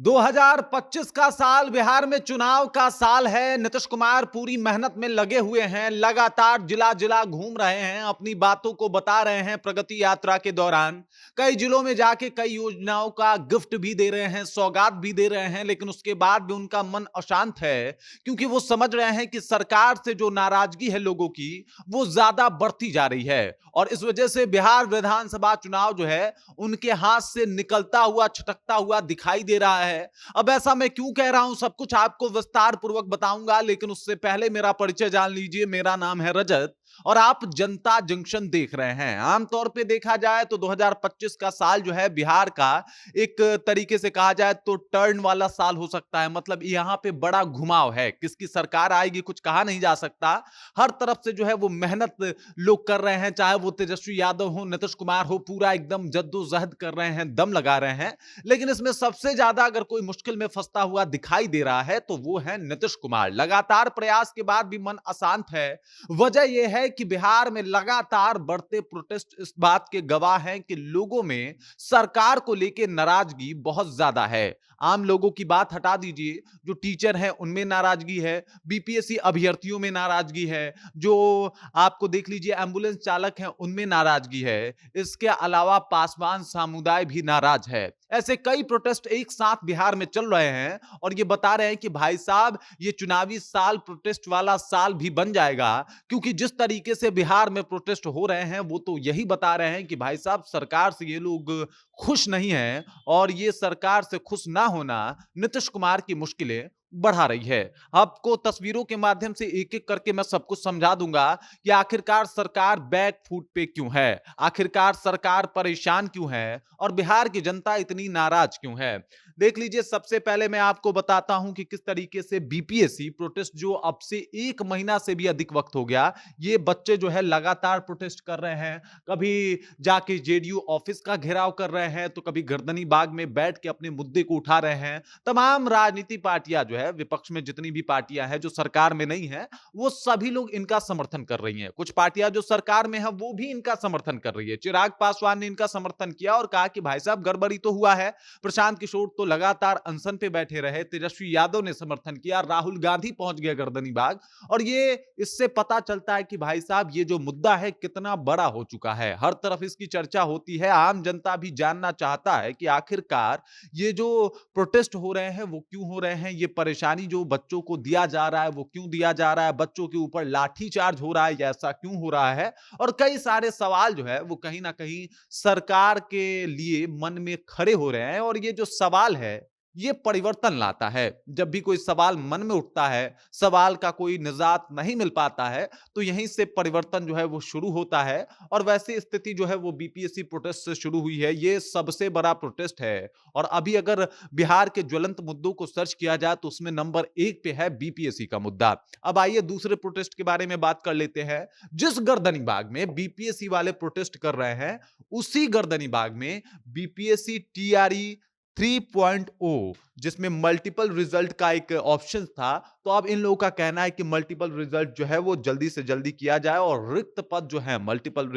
2025 का साल बिहार में चुनाव का साल है। नीतीश कुमार पूरी मेहनत में लगे हुए हैं, लगातार जिला जिला घूम रहे हैं, अपनी बातों को बता रहे हैं। प्रगति यात्रा के दौरान कई जिलों में जाके कई योजनाओं का गिफ्ट भी दे रहे हैं, सौगात भी दे रहे हैं, लेकिन उसके बाद भी उनका मन अशांत है, क्योंकि वो समझ रहे हैं कि सरकार से जो नाराजगी है लोगों की, वो ज्यादा बढ़ती जा रही है। और इस वजह से बिहार विधानसभा चुनाव जो है उनके हाथ से निकलता हुआ, छटकता हुआ दिखाई दे रहा है। अब ऐसा मैं क्यों कह रहा हूं, सब कुछ आपको विस्तार पूर्वक बताऊंगा, लेकिन उससे पहले मेरा परिचय जान लीजिए। मेरा नाम है रजत और आप जनता जंक्शन देख रहे हैं। आमतौर पे देखा जाए तो 2025 का साल जो है बिहार का एक तरीके से कहा जाए तो टर्न वाला साल हो सकता है। मतलब यहां पे बड़ा घुमाव है, किसकी सरकार आएगी कुछ कहा नहीं जा सकता। हर तरफ से जो है वो मेहनत लोग कर रहे हैं, चाहे वो तेजस्वी यादव हो, नीतीश कुमार हो, पूरा एकदम जद्दोजहद कर रहे हैं, दम लगा रहे हैं। लेकिन इसमें सबसे ज्यादा अगर कोई मुश्किल में फंसता हुआ दिखाई दे रहा है तो वो है नीतीश कुमार। लगातार प्रयास के बाद भी मन अशांत है। वजह यह है कि बिहार में लगातार बढ़ते प्रोटेस्ट इस बात के गवाह हैं कि लोगों में सरकार को लेकर नाराजगी बहुत ज्यादा है। आम लोगों की बात हटा दीजिए, जो टीचर हैं उनमें नाराजगी है, बीपीएससी अभ्यर्थियों में नाराजगी है, जो आपको देख लीजिए एम्बुलेंस चालक हैं उनमें नाराजगी है। इसके अलावा पासवान समुदाय भी नाराज है। ऐसे कई प्रोटेस्ट एक साथ बिहार में चल रहे हैं और ये बता रहे हैं कि भाई साहब ये चुनावी साल प्रोटेस्ट वाला साल भी बन जाएगा, क्योंकि जिस तरीके से बिहार में प्रोटेस्ट हो रहे हैं वो तो यही बता रहे हैं कि भाई साहब सरकार से ये लोग खुश नहीं हैं और ये सरकार से खुश ना होना नीतीश कुमार की मुश्किलें बढ़ा रही है। आपको तस्वीरों के माध्यम से एक एक करके मैं सब कुछ समझा दूंगा कि आखिरकार सरकार बैक फुट पे क्यों है, आखिरकार सरकार परेशान क्यों है और बिहार की जनता इतनी नाराज क्यों है। देख लीजिए, सबसे पहले मैं आपको बताता हूं कि किस तरीके से बीपीएससी प्रोटेस्ट, जो अब से 1 महीना से भी अधिक वक्त हो गया, ये बच्चे जो है लगातार प्रोटेस्ट कर रहे हैं। कभी जाके जेडीयू ऑफिस का घेराव कर रहे हैं, तो कभी गर्दनी बाग में बैठ के अपने मुद्दे को उठा रहे हैं। तमाम राजनीति पार्टियां जो है, विपक्ष में जितनी भी पार्टियां हैं जो सरकार में नहीं है, वो सभी लोग इनका समर्थन कर रही हैं। कुछ पार्टियां जो सरकार में है वो भी इनका समर्थन कर रही है। चिराग पासवान ने इनका समर्थन किया और कहा कि भाई साहब गड़बड़ी तो हुआ है। प्रशांत किशोर तो लगातार अनशन पे बैठे रहे। तेजस्वी यादव ने समर्थन किया। राहुल गांधी पहुंच गया गर्दनी बाग। और ये इससे पता चलता है कि भाई साहब ये जो मुद्दा है कितना बड़ा हो चुका है। हर तरफ इसकी चर्चा होती है। आम जनता भी जानना चाहता है कि आखिरकार ये जो प्रोटेस्ट हो रहे हैं वो क्यों हो रहे हैं, ये परेशानी जो बच्चों को दिया जा रहा है वो क्यों दिया जा रहा है, बच्चों के ऊपर लाठीचार्ज हो रहा है, ऐसा क्यों हो रहा है। और कई सारे सवाल जो है वो कहीं ना कहीं सरकार के लिए मन में खड़े हो रहे हैं। और ये जो सवाल है ये परिवर्तन लाता है। जब भी कोई सवाल मन में उठता है, सवाल का कोई निजात नहीं मिल पाता है, तो यहीं से परिवर्तन जो है वो शुरू होता है। और वैसी स्थिति जो है वो बीपीएससी प्रोटेस्ट से शुरू हुई है। ये सबसे बड़ा प्रोटेस्ट है। और अभी अगर बिहार के ज्वलंत मुद्दों को सर्च किया जाए तो उसमें नंबर 1 पे है बीपीएससी का मुद्दा। अब आइए दूसरे प्रोटेस्ट के बारे में बात कर लेते हैं। जिस गर्दनी बाग में बीपीएससी वाले प्रोटेस्ट कर रहे हैं, उसी गर्दनी बाग में बीपीएससी टीआरई 3.0, जिसमें मल्टीपल रिजल्ट का एक ऑप्शन था, तो अब इन लोगों का कहना है कि मल्टीपल रिजल्ट जो है वो जल्दी से जल्दी किया जाए और रिक्त पद जो है मल्टीपल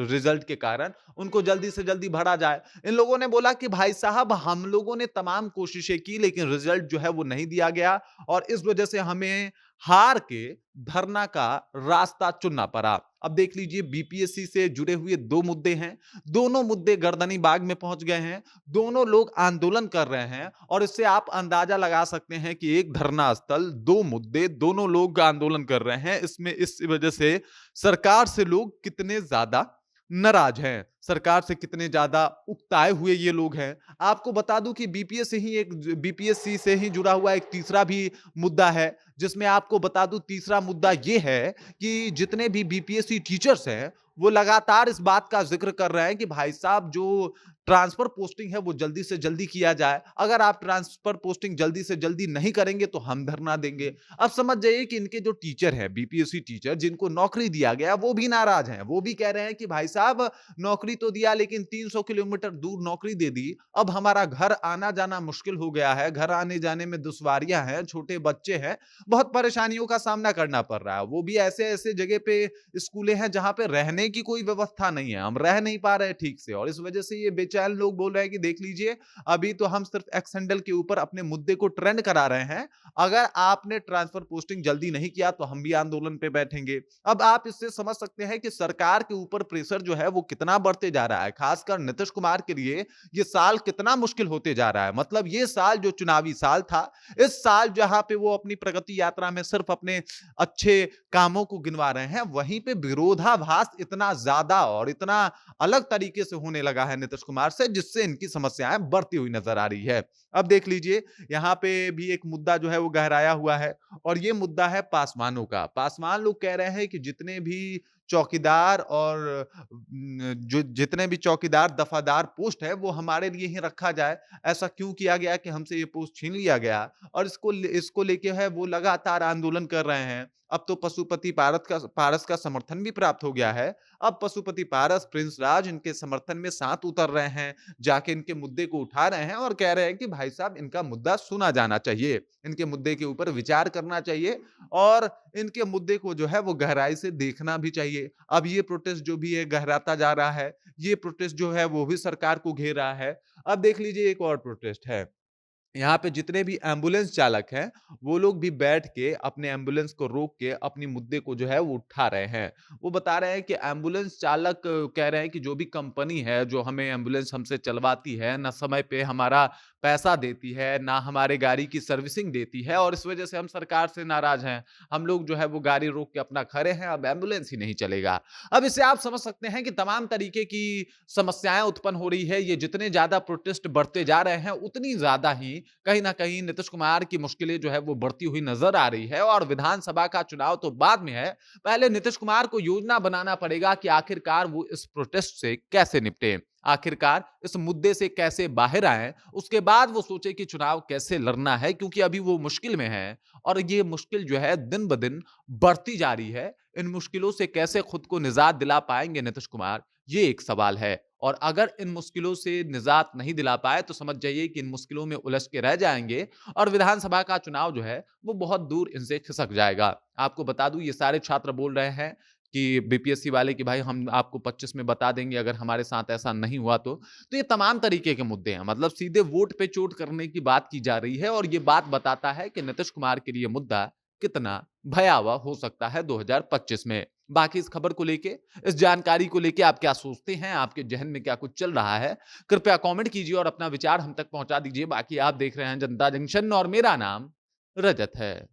रिजल्ट के कारण उनको जल्दी से जल्दी भरा जाए। इन लोगों ने बोला कि भाई साहब हम लोगों ने तमाम कोशिशें की लेकिन रिजल्ट जो है वो नहीं दिया गया और इस वजह से हमें हार के धरना का रास्ता चुनना पड़ा। अब देख लीजिए, बीपीएससी से जुड़े हुए 2 मुद्दे हैं, दोनों मुद्दे गर्दनी बाग में पहुंच गए हैं, दोनों लोग आंदोलन कर रहे हैं। और इससे आप अंदाजा लगा सकते हैं कि एक धरना स्थल, 2 मुद्दे, दोनों लोग आंदोलन कर रहे हैं। इसमें इस वजह से सरकार से लोग कितने ज्यादा नाराज हैं, सरकार से कितने ज्यादा उकताए हुए ये लोग हैं। आपको बता दूं कि बीपीएससी से ही जुड़ा हुआ एक तीसरा भी मुद्दा है, जिसमें आपको बता दूं तीसरा मुद्दा ये है कि जितने भी बीपीएससी टीचर्स हैं वो लगातार इस बात का जिक्र कर रहे हैं कि भाई साहब जो ट्रांसफर पोस्टिंग है वो जल्दी से जल्दी किया जाए। अगर आप ट्रांसफर पोस्टिंग जल्दी से जल्दी नहीं करेंगे तो हम धरना देंगे। अब समझ जाइए कि इनके जो टीचर हैं, बीपीएससी टीचर जिनको नौकरी दिया गया, वो भी नाराज हैं। वो भी कह रहे हैं कि भाई साहब नौकरी नौकरी तो दिया लेकिन 300 किलोमीटर दूर नौकरी दे दी। अब हमारा घर आना-जाना मुश्किल हो गया है, घर आने-जाने में दुश्वारियाँ हैं, छोटे बच्चे हैं, बहुत परेशानियों का सामना करना पड़ रहा है। वो भी ऐसे-ऐसे जगह पे स्कूलें हैं जहाँ पे रहने की कोई व्यवस्था नहीं है, हम रह नहीं पा रहे हैं ठीक से और इस वजह से ये बेचैन लोग बोल रहे हैं कि देख लीजिए, अभी तो हम सिर्फ एक्स हैंडल के ऊपर अपने मुद्दे को ट्रेंड करा रहे हैं, अगर आपने ट्रांसफर पोस्टिंग जल्दी नहीं किया तो हम भी आंदोलन पे बैठेंगे। अब आप इससे समझ सकते हैं कि सरकार के ऊपर प्रेशर जो है वो कितना बढ़ते जा रहा है, खासकर नीतीश कुमार के लिए ये साल कितना मुश्किल होते जा रहा है। मतलब ये साल जो चुनावी साल था, इस साल जहां पे वो अपनी प्रगति यात्रा में सिर्फ अपने अच्छे कामों को गिनवा रहे हैं, वहीं पे विरोधाभास इतना ज्यादा और इतना अलग तरीके से होने लगा है नीतीश कुमार से, जिससे इनकी समस्याएं बढ़ती हुई नजर आ रही है। अब देख लीजिए, यहाँ पे भी एक मुद्दा जो है वो गहराया हुआ है और ये मुद्दा है पासवानों का। पासवान लोग कह रहे हैं कि जितने भी चौकीदार और जो जितने भी चौकीदार दफादार पोस्ट है वो हमारे लिए ही रखा जाए। ऐसा क्यों किया गया कि हमसे ये पोस्ट छीन लिया गया? और इसको लेके है वो लगातार आंदोलन कर रहे हैं। अब तो पशुपति पारस का समर्थन भी प्राप्त हो गया है। अब पशुपति पारस, प्रिंस राज इनके समर्थन में साथ उतर रहे हैं, जाके इनके मुद्दे को उठा रहे हैं और कह रहे हैं कि भाई साहब इनका मुद्दा सुना जाना चाहिए, इनके मुद्दे के ऊपर विचार करना चाहिए और इनके मुद्दे को जो है वो गहराई से देखना भी चाहिए। अब ये प्रोटेस्ट जो भी है गहराता जा रहा है, ये प्रोटेस्ट जो है वो भी सरकार को घेर रहा है। अब देख लीजिए एक और प्रोटेस्ट है। यहाँ पे जितने भी एम्बुलेंस चालक हैं, वो लोग भी बैठ के अपने एम्बुलेंस को रोक के अपनी मुद्दे को जो है वो उठा रहे हैं। वो बता रहे हैं कि एम्बुलेंस चालक कह रहे हैं कि जो भी कंपनी है, जो हमें एम्बुलेंस हमसे चलवाती है, ना समय पे हमारा पैसा देती है, ना हमारे गाड़ी की सर्विसिंग देती है और इस वजह से हम सरकार से नाराज़ हैं। हम लोग जो है वो गाड़ी रोक के अपना खड़े हैं, अब एम्बुलेंस ही नहीं चलेगा। अब इससे आप समझ सकते हैं कि तमाम तरीके की समस्याएँ उत्पन्न हो रही है। ये जितने ज़्यादा प्रोटेस्ट बढ़ते जा रहे हैं, उतनी ज़्यादा ही कहीं न कहीं नीतीश कुमार की मुश्किलें जो है वो बढ़ती हुई नज़र आ रही है और विधानसभा का चुनाव तो बाद में है। पहले नीतीश कुमार को योजना बनाना पड़ेगा कि आखिरकार वो इस प्रोटेस्ट से कैसे निपटें। आखिरकार इस मुद्दे से कैसे बाहर आएँ, उसके बाद वो सोचे कि चुनाव कैसे लड़ना है क्योंकि अभी वो मुश्किल में है और ये मुश्किल जो है दिन-ब-दिन बढ़ती जा रही है। इन मुश्किलों से कैसे खुद को निजात दिला पाएँगे नीतीश कुमार, ये एक सवाल है। और अगर इन मुश्किलों से निजात नहीं दिला पाए तो समझ जाइए कि इन मुश्किलों में उलझ के रह जाएँगे और विधानसभा का चुनाव जो है वो बहुत दूर इनसे खिसक जाएगा। आपको बता दूँ ये सारे छात्र बोल रहे हैं कि बीपीएससी वाले कि भाई हम आपको 25 में बता देंगे अगर हमारे साथ ऐसा नहीं हुआ तो। तो ये तमाम तरीके के मुद्दे हैं मतलब सीधे वोट पे चोट करने की बात की जा रही है और ये बात बताता है कि नीतीश कुमार के लिए मुद्दा कितना भयावह हो सकता है 2025 में। बाकी इस खबर को लेके, इस जानकारी को लेके आप क्या सोचते हैं? आपके ज़हन में क्या कुछ चल रहा है? कृपया कमेंट कीजिए और अपना विचार हम तक पहुँचा दीजिए। बाकी आप देख रहे हैं जनता जंक्शन और मेरा नाम रजत है।